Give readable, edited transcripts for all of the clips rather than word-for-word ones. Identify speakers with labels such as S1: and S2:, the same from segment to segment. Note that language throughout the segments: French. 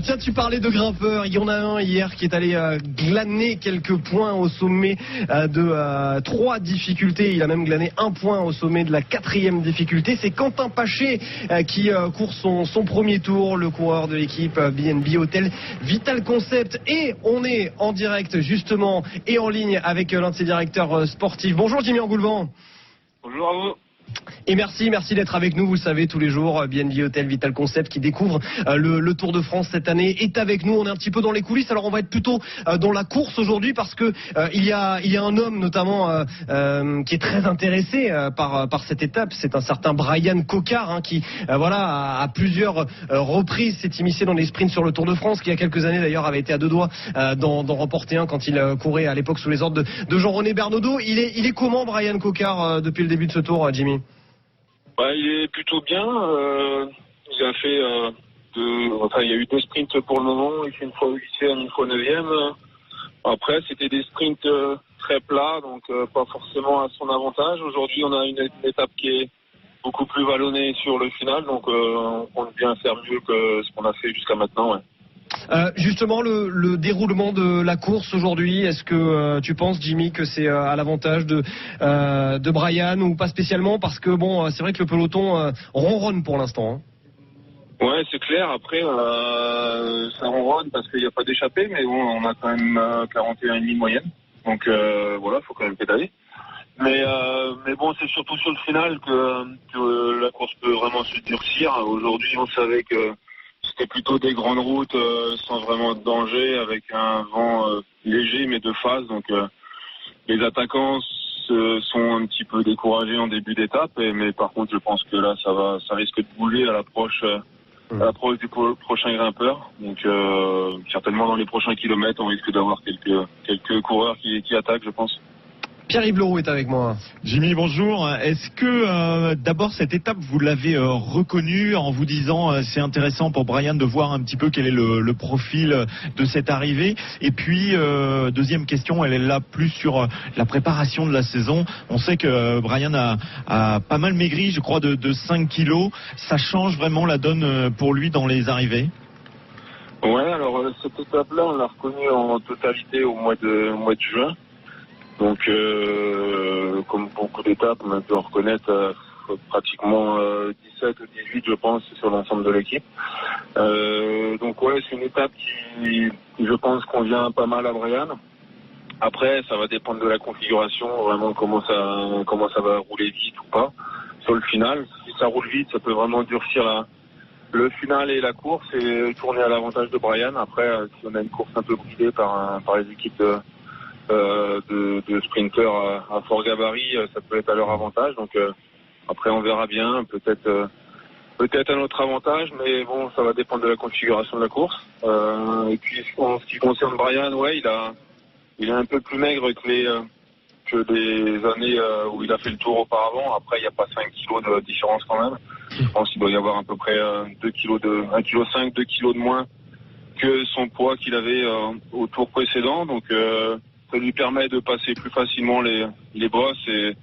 S1: Tiens, tu parlais de grimpeurs. Il y en a un hier qui est allé glaner quelques points au sommet de 3 difficultés. Il a même glané 1 point au sommet de la 4e difficulté. C'est Quentin Paché qui court son premier tour, le coureur de l'équipe BNB Hotel Vital Concept. Et on est en direct justement et en ligne avec l'un de ses directeurs sportifs. Bonjour Jimmy Angoulevent.
S2: Bonjour à vous.
S1: Et merci d'être avec nous. Vous le savez, tous les jours, BNB Hotel Vital Concept qui découvre le Tour de France cette année est avec nous. On est un petit peu dans les coulisses. Alors on va être plutôt dans la course aujourd'hui parce que il y a un homme notamment qui est très intéressé par cette étape. C'est un certain Bryan Coquard qui à plusieurs reprises s'est immiscé dans les sprints sur le Tour de France, qui il y a quelques années d'ailleurs avait été à 2 doigts d'en remporter un quand il courait à l'époque sous les ordres de Jean-René Bernaudot. Il est comment Bryan Coquard depuis le début de ce Tour, Jimmy?
S2: Il est plutôt bien. Il a fait il y a eu 2 sprints pour le moment. Il fait une fois 8e, une fois 9e. Après, c'était des sprints très plats, donc pas forcément à son avantage. Aujourd'hui, on a une étape qui est beaucoup plus vallonnée sur le final, donc on compte bien faire mieux que ce qu'on a fait jusqu'à maintenant. Ouais.
S1: Justement, le déroulement de la course aujourd'hui, est-ce que tu penses, Jimmy, que c'est à l'avantage de Bryan ou pas spécialement? Parce que c'est vrai que le peloton ronronne pour l'instant.
S2: Ouais, c'est clair. Après, ça ronronne parce qu'il n'y a pas d'échappée, mais bon, on a quand même 41,5 de moyenne. Donc faut quand même pédaler. Mais bon, c'est surtout sur le final que la course peut vraiment se durcir. Aujourd'hui, on savait que c'était plutôt des grandes routes sans vraiment de danger, avec un vent léger mais de phase. Donc les attaquants sont un petit peu découragés en début d'étape. Mais par contre, je pense que là, ça risque de bouger à l'approche du prochain grimpeur. Donc certainement dans les prochains kilomètres, on risque d'avoir quelques coureurs qui attaquent, je pense.
S1: Pierre-Yves Leroux est avec moi.
S3: Jimmy, bonjour. Est-ce que d'abord cette étape vous l'avez reconnue en vous disant c'est intéressant pour Bryan de voir un petit peu quel est le profil de cette arrivée? Et puis deuxième question, elle est là plus sur la préparation de la saison. On sait que Bryan a pas mal maigri, je crois de 5 kilos. Ça change vraiment la donne pour lui dans les arrivées?
S2: Ouais, alors cette étape-là, on l'a reconnue en totalité au mois de juin. Donc, comme beaucoup d'étapes, on peut reconnaître pratiquement 17 ou 18, je pense, sur l'ensemble de l'équipe. Donc, c'est une étape qui, je pense, convient pas mal à Bryan. Après, ça va dépendre de la configuration, vraiment comment ça va rouler vite ou pas. Sur le final, si ça roule vite, ça peut vraiment durcir le final et la course et tourner à l'avantage de Bryan. Après, si on a une course un peu bridée par les équipes de sprinters à fort gabarit, ça peut être à leur avantage. Donc après on verra bien, peut-être à notre avantage, mais bon, ça va dépendre de la configuration de la course. Et puis en ce qui concerne Bryan, il est un peu plus maigre que les années où il a fait le Tour auparavant. Après, il n'y a pas 5 kilos de différence quand même. Je pense qu'il doit y avoir à peu près 1,5 kg, 2 kilos de moins que son poids qu'il avait au Tour précédent. Donc ça lui permet de passer plus facilement les bosses et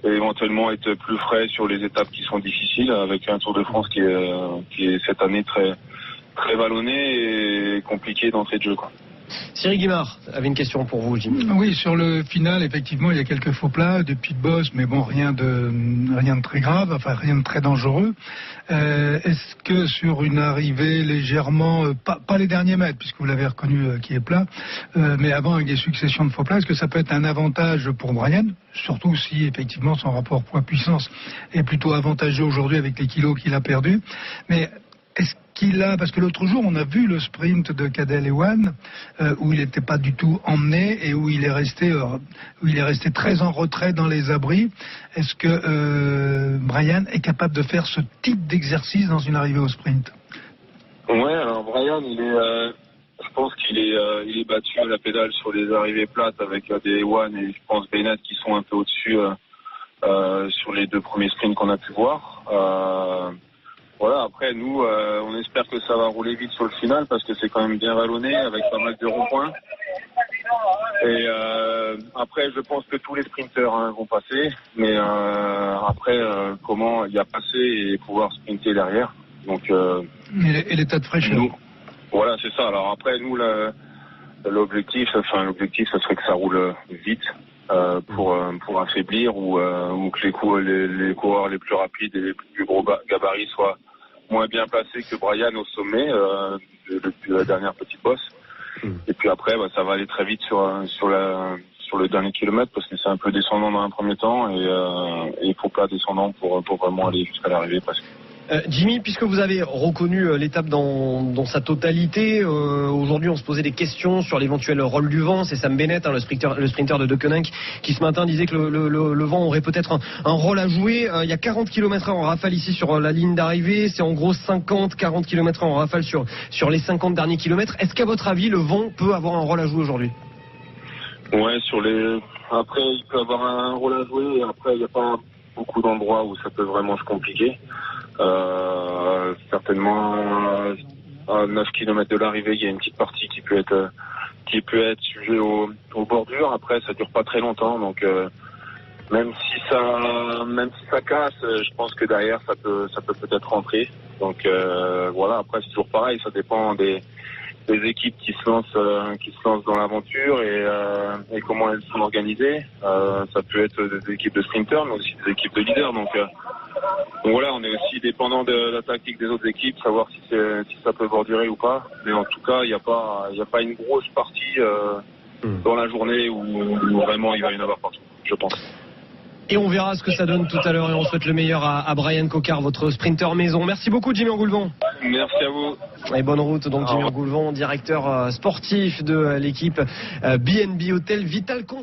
S2: éventuellement être plus frais sur les étapes qui sont difficiles, avec un Tour de France qui est cette année très, très vallonné et compliqué d'entrée de jeu, quoi.
S1: Cyril Guimard avait une question pour vous, Jimmy.
S4: Oui, sur le final, effectivement, il y a quelques faux plats, des petites bosses, mais bon, rien de très grave, enfin rien de très dangereux. Est-ce que sur une arrivée légèrement, pas les derniers mètres, puisque vous l'avez reconnu qui est plat, mais avant avec des successions de faux plats, est-ce que ça peut être un avantage pour Bryan, surtout si effectivement son rapport poids-puissance est plutôt avantageux aujourd'hui avec les kilos qu'il a perdus, mais est-ce parce que l'autre jour on a vu le sprint de Cadel Ewan où il n'était pas du tout emmené et où il est resté très en retrait dans les abris. Est-ce que Bryan est capable de faire ce type d'exercice dans une arrivée au sprint?
S2: Ouais, alors Bryan, je pense qu'il est battu à la pédale sur les arrivées plates avec des Ewan et je pense Bennett qui sont un peu au-dessus sur les 2 premiers sprints qu'on a pu voir. Voilà, après nous, on espère que ça va rouler vite sur le final parce que c'est quand même bien vallonné avec pas mal de ronds-points. Et après, je pense que tous les sprinteurs vont passer, mais après, comment y a passer et pouvoir sprinter derrière. Donc,
S4: et l'état de fraîcheur.
S2: Voilà, c'est ça. Alors après, nous, l'objectif, ce serait que ça roule vite pour affaiblir ou que les coureurs les plus rapides et les plus gros gabarits soient moins bien placés que Brian au sommet depuis la dernière petite bosse. Et puis après, ça va aller très vite sur le dernier kilomètre parce que c'est un peu descendant dans un premier temps et il faut pas descendant pour vraiment aller jusqu'à l'arrivée parce que
S1: Jimmy, puisque vous avez reconnu l'étape dans sa totalité, aujourd'hui on se posait des questions sur l'éventuel rôle du vent. C'est Sam Bennett, le sprinter de Deceuninck, qui ce matin disait que le vent aurait peut-être un rôle à jouer. Il y a 40 km/h en rafale ici sur la ligne d'arrivée. C'est en gros 40 km/h en rafale sur les 50 derniers kilomètres. Est-ce qu'à votre avis, le vent peut avoir un rôle à jouer aujourd'hui ?
S2: Ouais, après il peut avoir un rôle à jouer. Et après, il n'y a pas beaucoup d'endroits où ça peut vraiment se compliquer. Certainement à 9 km de l'arrivée, il y a une petite partie qui peut être sujet aux bordures. Après, ça dure pas très longtemps, donc même si ça casse, je pense que derrière ça peut peut-être rentrer. Donc voilà. Après, c'est toujours pareil, ça dépend des équipes qui se lancent dans l'aventure et comment elles sont organisées. Ça peut être des équipes de sprinters, mais aussi des équipes de leaders. Donc voilà, on est aussi dépendant de la tactique des autres équipes, savoir si ça peut bordurer ou pas. Mais en tout cas, il n'y a pas une grosse partie dans la journée où vraiment il va y en avoir partout, je pense.
S1: Et on verra ce que ça donne tout à l'heure et on souhaite le meilleur à Brian Coquard, votre sprinter maison. Merci beaucoup Jimmy Angoulevent.
S2: Merci à vous.
S1: Et bonne route donc Jimmy Angoulevent, directeur sportif de l'équipe BNB Hotel Vital Concept.